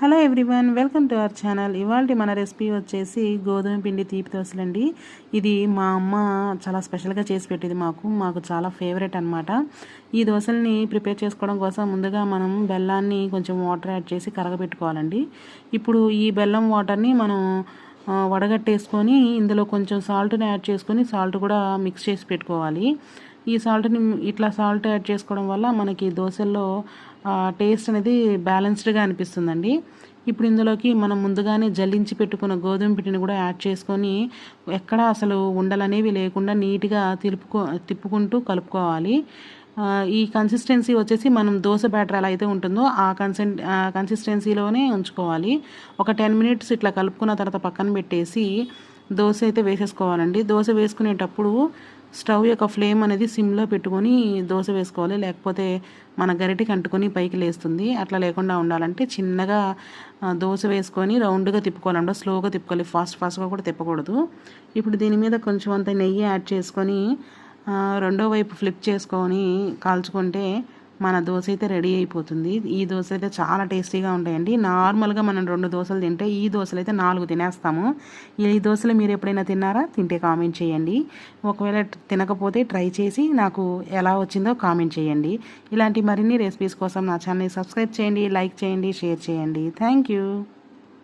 Hello everyone, welcome to our channel. ఇవాళ మన recipe వచ్చేసి గోధుమ పిండి తీపి దోశలండి. ఇది మా అమ్మ చాలా స్పెషల్గా చేసి పెట్టేది. మాకు చాలా ఫేవరెట్ అనమాట. ఈ దోశల్ని ప్రిపేర్ చేసుకోవడం కోసం ముందుగా మనం బెల్లాన్ని కొంచెం వాటర్ యాడ్ చేసి కరగబెట్టుకోవాలండి. ఇప్పుడు ఈ బెల్లం వాటర్ని మనం వడగట్టేసుకొని ఇందులో కొంచెం సాల్ట్ని యాడ్ చేసుకొని సాల్ట్ కూడా మిక్స్ చేసి పెట్టుకోవాలి. ఈ సాల్ట్ యాడ్ చేసుకోవడం వల్ల మనకి దోశల్లో టేస్ట్ అనేది బ్యాలెన్స్డ్గా అనిపిస్తుందండి. ఇప్పుడు ఇందులోకి మనం ముందుగానే జల్లించి పెట్టుకున్న గోధుమ పిండిని కూడా యాడ్ చేసుకొని ఎక్కడ అసలు ఉండలనేవి లేకుండా నీట్గా తిప్పుకుంటూ కలుపుకోవాలి. ఈ కన్సిస్టెన్సీ వచ్చేసి మనం దోశ బ్యాటర్ ఎలా అయితే ఉంటుందో ఆ కన్సిస్టెన్సీలోనే ఉంచుకోవాలి. ఒక 10 మినిట్స్ ఇట్లా కలుపుకున్న తర్వాత పక్కన పెట్టేసి దోశ అయితే వేసేసుకోవాలండి. దోశ వేసుకునేటప్పుడు స్టవ్ యొక్క ఫ్లేమ్ అనేది సిమ్లో పెట్టుకొని దోశ వేసుకోవాలి, లేకపోతే మన గరిటెకి అంటుకొని పైకి లేస్తుంది. అట్లా లేకుండా ఉండాలంటే చిన్నగా దోశ వేసుకొని రౌండ్గా తిప్పుకోవాలంటే స్లోగా తిప్పుకోవాలి, ఫాస్ట్గా కూడా తిప్పకూడదు. ఇప్పుడు దీని మీద కొంచెం అంత నెయ్యి యాడ్ చేసుకొని రెండో వైపు ఫ్లిప్ చేసుకొని కాల్చుకుంటే మన దోశ అయితే రెడీ అయిపోతుంది. ఈ దోశలు అయితే చాలా టేస్టీగా ఉంటాయండి. నార్మల్గా మనం 2 దోశలు తింటే ఈ దోశలు అయితే 4 తినేస్తాము. ఈ దోశలు మీరు ఎప్పుడైనా తిన్నారా? తింటే కామెంట్ చేయండి. ఒకవేళ తినకపోతే ట్రై చేసి నాకు ఎలా వచ్చిందో కామెంట్ చేయండి. ఇలాంటి మరిన్ని రెసిపీస్ కోసం నా ఛానల్ని సబ్స్క్రైబ్ చేయండి, లైక్ చేయండి, షేర్ చేయండి. Thank you.